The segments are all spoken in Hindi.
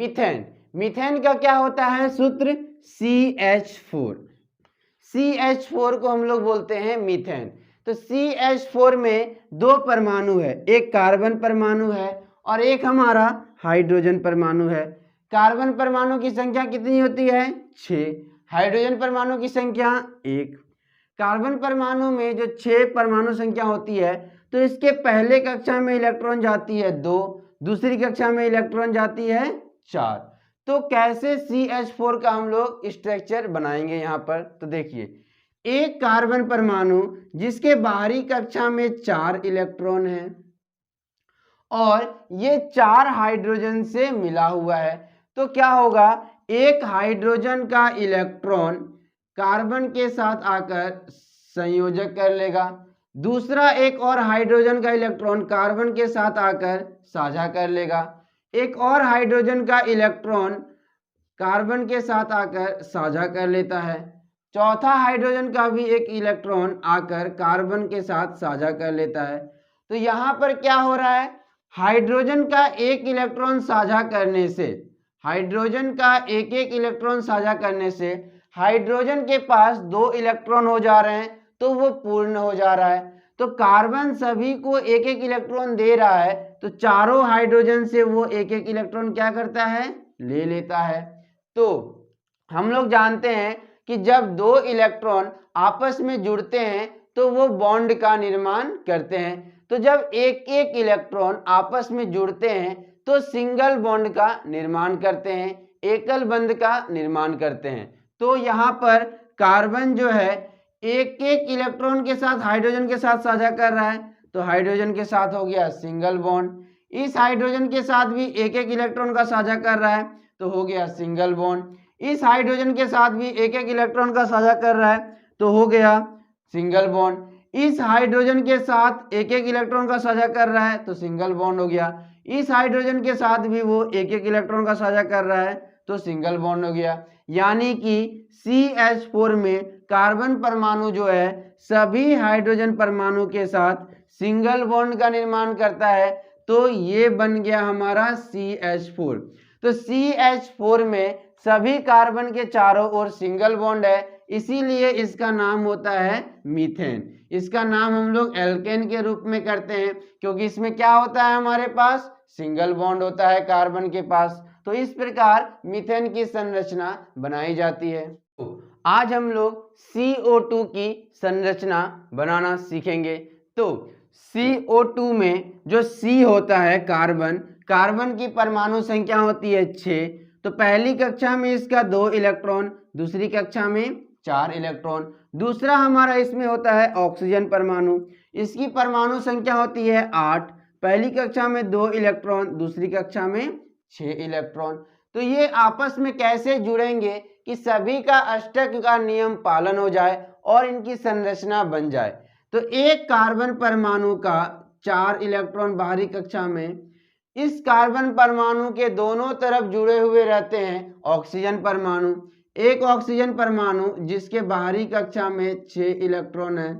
मीथेन। मीथेन का क्या होता है सूत्र? CH4। CH4 को हम लोग बोलते हैं मीथेन। तो CH4 में दो परमाणु है, एक कार्बन परमाणु है और एक हमारा हाइड्रोजन परमाणु है। कार्बन परमाणु की संख्या कितनी होती है? 6। हाइड्रोजन परमाणु की संख्या 1। कार्बन परमाणु में जो 6 परमाणु संख्या होती है तो इसके पहले कक्षा में इलेक्ट्रॉन जाती है 2, दूसरी कक्षा में इलेक्ट्रॉन जाती है 4। तो कैसे CH4 का हम लोग स्ट्रक्चर बनाएंगे यहाँ पर? तो देखिए, एक कार्बन परमाणु जिसके बाहरी कक्षा में 4 इलेक्ट्रॉन है और ये 4 हाइड्रोजन से मिला हुआ है, तो क्या होगा? एक हाइड्रोजन का इलेक्ट्रॉन कार्बन के साथ आकर संयोजक कर लेगा, दूसरा एक और हाइड्रोजन का इलेक्ट्रॉन कार्बन के साथ आकर साझा कर लेगा, एक और हाइड्रोजन का इलेक्ट्रॉन कार्बन के साथ आकर साझा कर लेता है, चौथा हाइड्रोजन का भी एक इलेक्ट्रॉन आकर कार्बन के साथ साझा कर लेता है। तो यहाँ पर क्या हो रहा है? हाइड्रोजन का एक इलेक्ट्रॉन साझा करने से, हाइड्रोजन का एक एक इलेक्ट्रॉन साझा करने से हाइड्रोजन के पास 2 इलेक्ट्रॉन हो जा रहे हैं, तो वो पूर्ण हो जा रहा है। तो कार्बन सभी को एक एक इलेक्ट्रॉन दे रहा है, तो चारों हाइड्रोजन से वो एक एक इलेक्ट्रॉन क्या करता है? ले लेता है। तो हम लोग जानते हैं कि जब 2 इलेक्ट्रॉन आपस में जुड़ते हैं तो वो बॉन्ड का निर्माण करते हैं। तो जब एक एक इलेक्ट्रॉन आपस में जुड़ते हैं तो सिंगल बॉन्ड का निर्माण करते हैं, एकल बंध का निर्माण करते हैं। तो यहाँ पर कार्बन जो है एक एक इलेक्ट्रॉन के साथ हाइड्रोजन के साथ साझा कर रहा है, तो हाइड्रोजन के साथ हो गया सिंगल बॉन्ड, इस हाइड्रोजन के साथ भी एक एक इलेक्ट्रॉन का साझा कर रहा है तो हो गया सिंगल बॉन्ड, इस हाइड्रोजन के साथ भी एक एक इलेक्ट्रॉन का साझा कर रहा है तो हो गया सिंगल बॉन्ड, इस हाइड्रोजन के साथ एक एक इलेक्ट्रॉन का साझा कर रहा है तो सिंगल बॉन्ड हो गया, इस हाइड्रोजन के साथ भी वो एक एक इलेक्ट्रॉन का साझा कर रहा है तो सिंगल बॉन्ड हो गया। यानी कि CH4 में कार्बन परमाणु जो है सभी हाइड्रोजन परमाणु के साथ सिंगल बॉन्ड का निर्माण करता है, तो ये बन गया हमारा CH4। तो CH4 में सभी कार्बन के चारों ओर सिंगल बॉन्ड है, इसीलिए इसका नाम होता है मीथेन। इसका नाम हम लोग एल्केन के रूप में करते हैं क्योंकि इसमें क्या होता है? हमारे पास सिंगल बॉन्ड होता है कार्बन के पास। तो इस प्रकार मीथेन की संरचना बनाई जाती है। आज हम लोग CO2 की संरचना बनाना सीखेंगे। तो CO2 में जो C होता है कार्बन, कार्बन की परमाणु संख्या होती है 6। तो पहली कक्षा में इसका 2 इलेक्ट्रॉन, दूसरी कक्षा में 4 इलेक्ट्रॉन। दूसरा हमारा इसमें होता है ऑक्सीजन परमाणु, इसकी परमाणु संख्या होती है 8, पहली कक्षा में 2 इलेक्ट्रॉन, दूसरी कक्षा में 6 इलेक्ट्रॉन। तो ये आपस में कैसे जुड़ेंगे कि सभी का अष्टक का नियम पालन हो जाए और इनकी संरचना बन जाए। तो एक कार्बन परमाणु का 4 इलेक्ट्रॉन बाहरी कक्षा में, इस कार्बन परमाणु के दोनों तरफ जुड़े हुए रहते हैं ऑक्सीजन परमाणु, एक ऑक्सीजन परमाणु जिसके बाहरी कक्षा में 6 इलेक्ट्रॉन है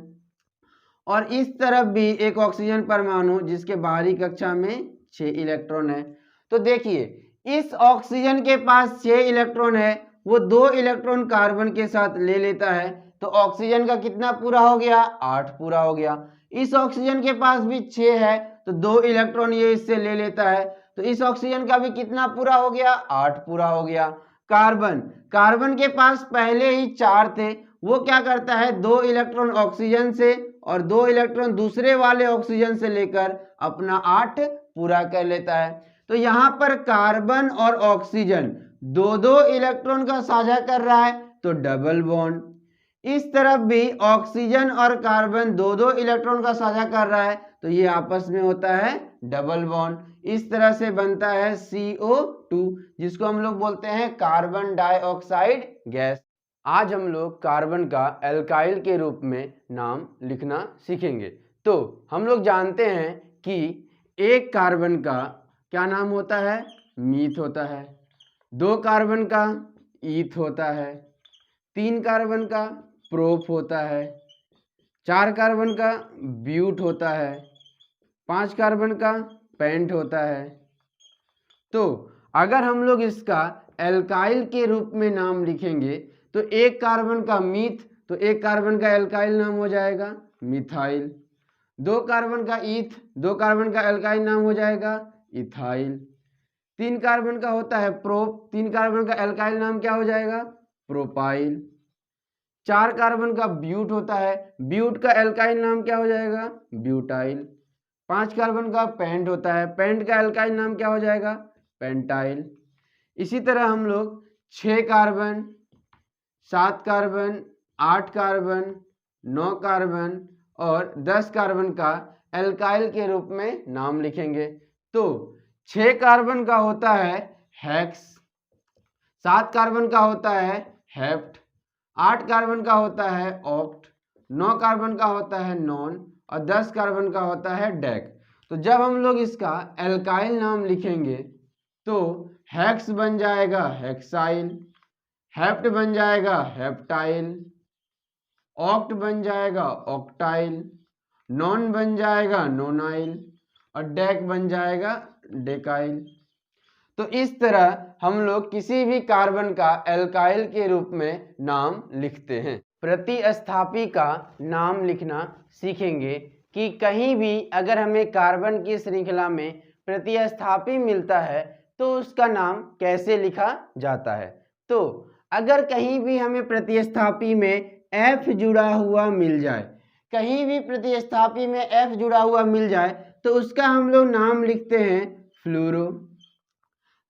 और इस तरफ भी एक ऑक्सीजन परमाणु जिसके बाहरी कक्षा में 6 इलेक्ट्रॉन है। तो देखिए, इस ऑक्सीजन के पास 6 इलेक्ट्रॉन है, वो 2 इलेक्ट्रॉन कार्बन के साथ ले लेता है, तो ऑक्सीजन का कितना पूरा हो गया? 8 पूरा हो गया। इस ऑक्सीजन के पास भी 6 है, तो 2 इलेक्ट्रॉन ये इससे ले लेता है, तो इस ऑक्सीजन का भी कितना पूरा हो गया? 8 पूरा हो गया। कार्बन, कार्बन के पास पहले ही 4 थे, वो क्या करता है? 2 इलेक्ट्रॉन ऑक्सीजन से और 2 इलेक्ट्रॉन दूसरे वाले ऑक्सीजन से लेकर अपना 8 पूरा कर लेता है। तो यहाँ पर कार्बन और ऑक्सीजन 2-2 इलेक्ट्रॉन का साझा कर रहा है तो डबल बॉन्ड, इस तरफ भी ऑक्सीजन और कार्बन 2-2 इलेक्ट्रॉन का साझा कर रहा है तो ये आपस में होता है डबल बॉन्ड। इस तरह से बनता है CO2 जिसको हम लोग बोलते हैं कार्बन डाइऑक्साइड गैस। आज हम लोग कार्बन का एल्काइल के रूप में नाम लिखना सीखेंगे। तो हम लोग जानते हैं कि एक कार्बन का क्या नाम होता है? मीथ होता है, 2 कार्बन का ईथ होता है, 3 कार्बन का प्रोप होता है, 4 कार्बन का ब्यूट होता है, 5 कार्बन का पेंट होता है। तो अगर हम लोग इसका एल्काइल के रूप में नाम लिखेंगे तो एक कार्बन का मीथ, तो एक कार्बन का एल्काइल नाम हो जाएगा मिथाइल। दो कार्बन का ईथ, दो कार्बन का एल्काइल नाम हो जाएगा इथाइल। तीन कार्बन का होता है प्रोप, तीन कार्बन का एल्काइल नाम क्या हो जाएगा प्रोपाइल। चार कार्बन का ब्यूट होता है, ब्यूट का एल्काइल नाम क्या हो जाएगा ब्यूटाइल। पांच कार्बन का पेंट होता है, पेंट का एल्काइल नाम क्या हो जाएगा पेंटाइल। इसी तरह हम लोग 6 कार्बन, 7 कार्बन, 8 कार्बन, 9 कार्बन और 10 कार्बन का एल्काइल के रूप में नाम लिखेंगे। तो 6 कार्बन का होता है हेक्स, 7 कार्बन का होता है हेप्ट, 8 कार्बन का होता है ऑक्ट, 9 कार्बन का होता है नॉन और 10 कार्बन का होता है डेक। तो जब हम लोग इसका एल्काइल नाम लिखेंगे तो हेक्स बन जाएगा हेक्साइल, हेप्ट बन जाएगा हेप्टाइल, ऑक्ट बन जाएगा ऑक्टाइल, नॉन बन जाएगा नोनाइल और डेक बन जाएगा डेकाइल। तो इस तरह हम लोग किसी भी कार्बन का एल्काइल के रूप में नाम लिखते हैं। प्रतिस्थापी का नाम लिखना सीखेंगे कि कहीं भी अगर हमें कार्बन की श्रृंखला में प्रतिस्थापी मिलता है तो उसका नाम कैसे लिखा जाता है। तो अगर कहीं भी हमें प्रतिस्थापी में F जुड़ा हुआ मिल जाए, कहीं भी प्रतिस्थापी में F जुड़ा हुआ मिल जाए तो उसका हम लोग नाम लिखते हैं फ्लूरो।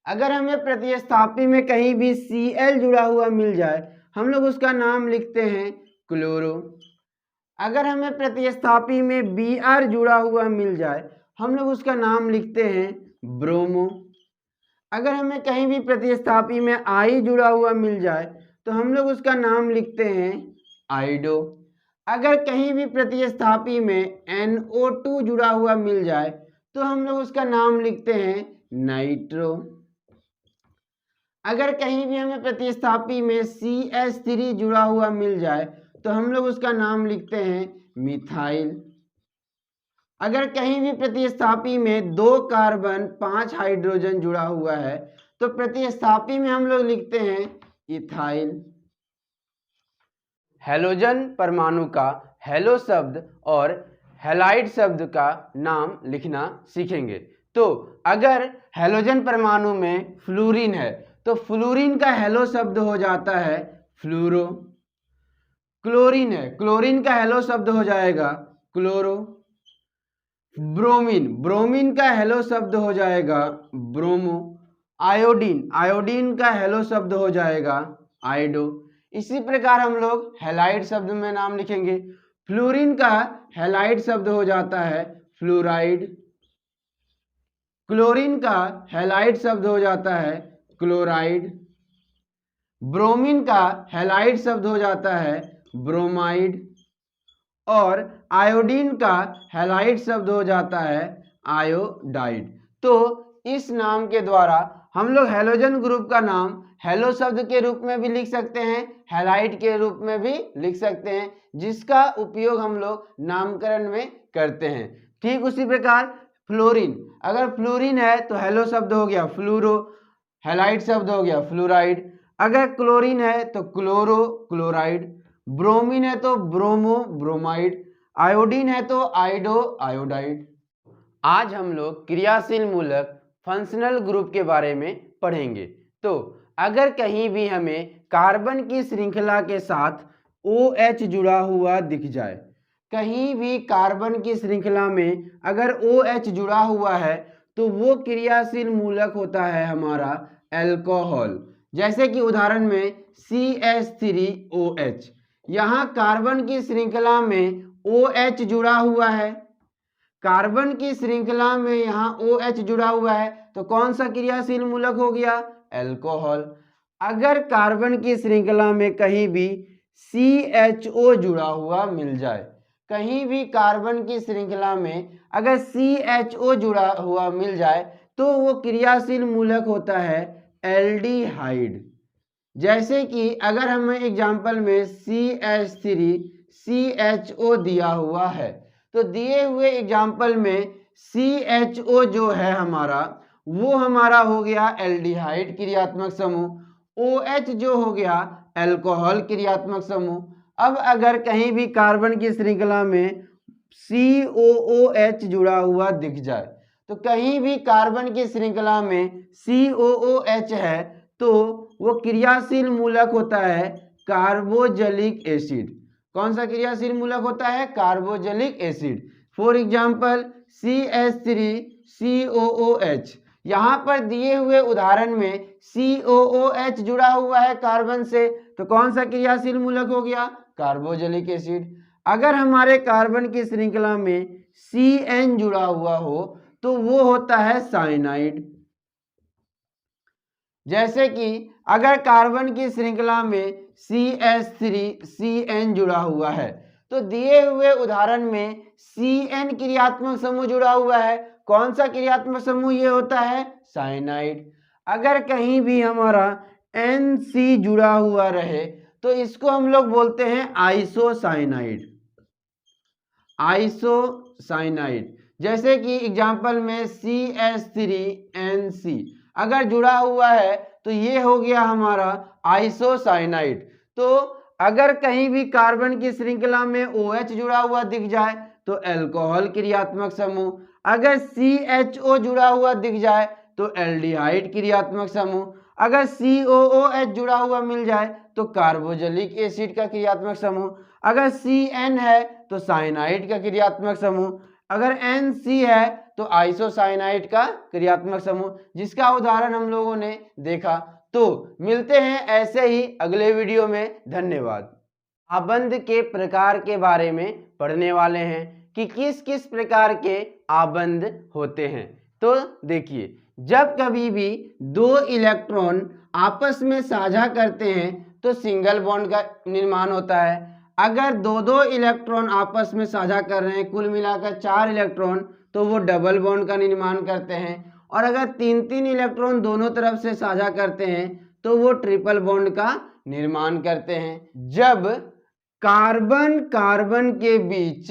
अगर हमें प्रतिस्थापी में कहीं भी Cl जुड़ा हुआ मिल जाए हम लोग उसका नाम लिखते हैं क्लोरो। अगर हमें प्रतिस्थापी में Br जुड़ा हुआ मिल जाए हम लोग उसका नाम लिखते हैं ब्रोमो। अगर हमें कहीं भी प्रतिस्थापी में I जुड़ा हुआ मिल जाए तो हम लोग उसका नाम लिखते हैं आइडो। अगर कहीं भी प्रतिस्थापी में NO2 जुड़ा हुआ मिल जाए तो हम लोग उसका नाम लिखते हैं नाइट्रो। अगर कहीं भी हमें प्रतिस्थापी में CH3 जुड़ा हुआ मिल जाए तो हम लोग उसका नाम लिखते हैं मिथाइल। अगर कहीं भी प्रतिस्थापी में 2 कार्बन 5 हाइड्रोजन जुड़ा हुआ है तो प्रतिस्थापी में हम लोग लिखते हैं इथाइल। हैलोजन परमाणु का हैलो शब्द और हैलाइड शब्द का नाम लिखना सीखेंगे। तो अगर हैलोजन परमाणु में फ्लोरीन है तो फ्लोरीन का हेलो शब्द हो जाता है फ्लूरो। क्लोरीन है, क्लोरीन का हेलो शब्द हो जाएगा क्लोरो। ब्रोमीन, ब्रोमीन का हेलो शब्द हो जाएगा ब्रोमो। आयोडीन, आयोडीन का हेलो शब्द हो जाएगा आइडो। इसी प्रकार हम लोग हैलाइड शब्द में नाम लिखेंगे। फ्लोरीन का हैलाइड शब्द हो जाता है फ्लोराइड। क्लोरीन का हैलाइड शब्द हो जाता है क्लोराइड। ब्रोमीन का हैलाइड शब्द हो जाता है ब्रोमाइड और आयोडीन का हैलाइड शब्द हो जाता है आयोडाइड। तो इस नाम के द्वारा हम लोग हैलोजन ग्रुप का नाम हेलो शब्द के रूप में भी लिख सकते हैं, हैलाइड के रूप में भी लिख सकते हैं, जिसका उपयोग हम लोग नामकरण में करते हैं। ठीक उसी प्रकार फ्लोरीन, अगर फ्लोरीन है तो हेलो शब्द हो गया फ्लूरो, हैलाइड शब्द हो गया फ्लोराइड। अगर क्लोरीन है तो क्लोरो क्लोराइड, ब्रोमीन है तो ब्रोमो ब्रोमाइड, आयोडीन है तो आइडो आयोडाइड। आज हम लोग क्रियाशील मूलक फंक्शनल ग्रुप के बारे में पढ़ेंगे। तो अगर कहीं भी हमें कार्बन की श्रृंखला के साथ OH जुड़ा हुआ दिख जाए, कहीं भी कार्बन की श्रृंखला में अगर OH जुड़ा हुआ है तो वो क्रियाशील मूलक होता है हमारा अल्कोहल। जैसे कि उदाहरण में CH3OH, यहाँ कार्बन की श्रृंखला में OH जुड़ा हुआ है, कार्बन की श्रृंखला में यहाँ OH जुड़ा हुआ है तो कौन सा क्रियाशील मूलक हो गया अल्कोहल। अगर कार्बन की श्रृंखला में कहीं भी CHO जुड़ा हुआ मिल जाए, कहीं भी कार्बन की श्रृंखला में अगर CHO जुड़ा हुआ मिल जाए तो वो क्रियाशील मूलक होता है एल्डिहाइड। जैसे कि अगर हमें एग्जाम्पल में CH3CHO दिया हुआ है तो दिए हुए एग्जाम्पल में CHO जो है हमारा वो हमारा हो गया एल्डिहाइड क्रियात्मक समूह, OH जो हो गया अल्कोहल क्रियात्मक समूह। अब अगर कहीं भी कार्बन की श्रृंखला में COOH जुड़ा हुआ दिख जाए, तो कहीं भी कार्बन की श्रृंखला में COOH है तो वो क्रियाशील मूलक होता है कार्बोजलिक एसिड। कौन सा क्रियाशील मूलक होता है? कार्बोजलिक एसिड। For example CH3COOH। यहाँ पर दिए हुए उदाहरण में COOH जुड़ा हुआ है कार्बन से, तो कौन सा क्रियाशील मूलक हो गया? कार्बोजलिक एसिड। अगर हमारे कार्बन की श्रृंखला में CN जुड़ा हुआ हो तो वो होता है साइनाइड। जैसे कि अगर कार्बन की श्रृंखला में CH3CN जुड़ा हुआ है तो दिए हुए उदाहरण में CN क्रियात्मक समूह जुड़ा हुआ है। कौन सा क्रियात्मक समूह ये होता है? साइनाइड। अगर कहीं भी हमारा NC जुड़ा हुआ रहे तो इसको हम लोग बोलते हैं आइसोसाइनाइड। आइसोसाइनाइड। जैसे कि एग्जाम्पल में CH3NC अगर जुड़ा हुआ है तो ये हो गया हमारा आइसोसाइनाइड। तो अगर कहीं भी कार्बन की श्रृंखला में OH जुड़ा हुआ दिख जाए तो अल्कोहल क्रियात्मक समूह, अगर CHO जुड़ा हुआ दिख जाए तो एल्डिहाइड क्रियात्मक समूह, अगर COOH जुड़ा हुआ मिल जाए तो कार्बोजलिक एसिड का क्रियात्मक समूह, अगर CN है तो साइनाइड का क्रियात्मक समूह, अगर NC है तो आइसोसाइनाइड का क्रियात्मक समूह, जिसका उदाहरण हम लोगों ने देखा। तो मिलते हैं ऐसे ही अगले वीडियो में। धन्यवाद। आबंध के प्रकार के बारे में पढ़ने वाले हैं कि किस किस प्रकार के आबंध होते हैं। तो देखिए, जब कभी भी दो इलेक्ट्रॉन आपस में साझा करते हैं तो सिंगल बॉन्ड का निर्माण होता है। अगर दो दो इलेक्ट्रॉन आपस में साझा कर रहे हैं, कुल मिलाकर 4 इलेक्ट्रॉन, तो वो डबल बॉन्ड का निर्माण करते हैं। और अगर 3-3 इलेक्ट्रॉन दोनों तरफ से साझा करते हैं तो वो ट्रिपल बॉन्ड का निर्माण करते हैं। जब कार्बन कार्बन के बीच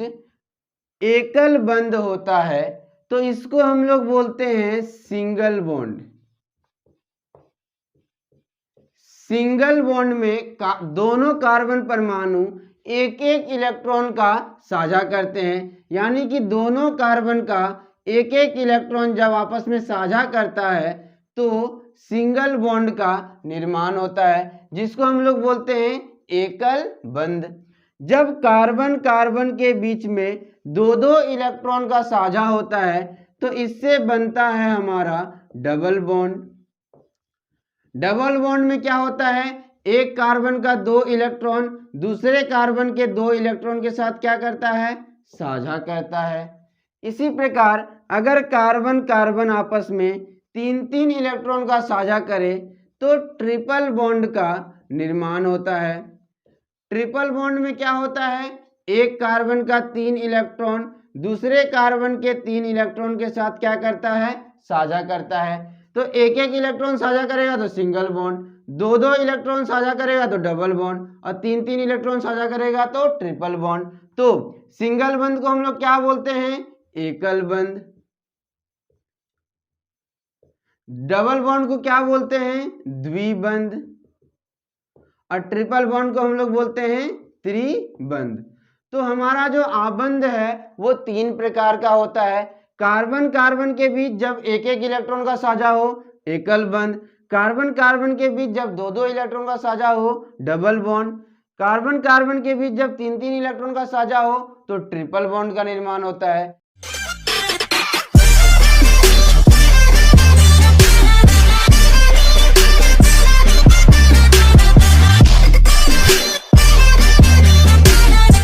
एकल बंध होता है तो इसको हम लोग बोलते हैं सिंगल बॉन्ड। सिंगल बॉन्ड में दोनों कार्बन परमाणु एक एक इलेक्ट्रॉन का साझा करते हैं, यानी कि दोनों कार्बन का एक एक इलेक्ट्रॉन जब आपस में साझा करता है तो सिंगल बॉन्ड का निर्माण होता है, जिसको हम लोग बोलते हैं एकल बंध। जब कार्बन कार्बन के बीच में दो दो इलेक्ट्रॉन का साझा होता है तो इससे बनता है हमारा डबल बॉन्ड। डबल बॉन्ड में क्या होता है? एक कार्बन का 2 इलेक्ट्रॉन दूसरे कार्बन के 2 इलेक्ट्रॉन के साथ क्या करता है? साझा करता है। इसी प्रकार अगर कार्बन कार्बन आपस में 3-3 इलेक्ट्रॉन का साझा करे तो ट्रिपल बॉन्ड का निर्माण होता है। ट्रिपल बॉन्ड में क्या होता है? एक कार्बन का 3 इलेक्ट्रॉन दूसरे कार्बन के 3 इलेक्ट्रॉन के साथ क्या करता है? साझा करता है। तो एक एक इलेक्ट्रॉन साझा करेगा तो सिंगल बॉन्ड, दो दो इलेक्ट्रॉन साझा करेगा तो डबल बॉन्ड, और 3-3 इलेक्ट्रॉन साझा करेगा तो ट्रिपल बॉन्ड। तो सिंगल बंध को हम लोग क्या बोलते हैं? एकल बंध। डबल बॉन्ड को क्या बोलते हैं? द्विबंध। और ट्रिपल बॉन्ड को हम लोग बोलते हैं त्रिबंध। तो हमारा जो आबंध है वो 3 प्रकार का होता है। कार्बन कार्बन के बीच जब एक एक इलेक्ट्रॉन का साझा हो, एकल बंध। कार्बन कार्बन के बीच जब दो दो इलेक्ट्रॉन का साझा हो, डबल बॉन्ड। कार्बन कार्बन के बीच जब 3-3 इलेक्ट्रॉन का साझा हो तो ट्रिपल बॉन्ड का निर्माण होता है।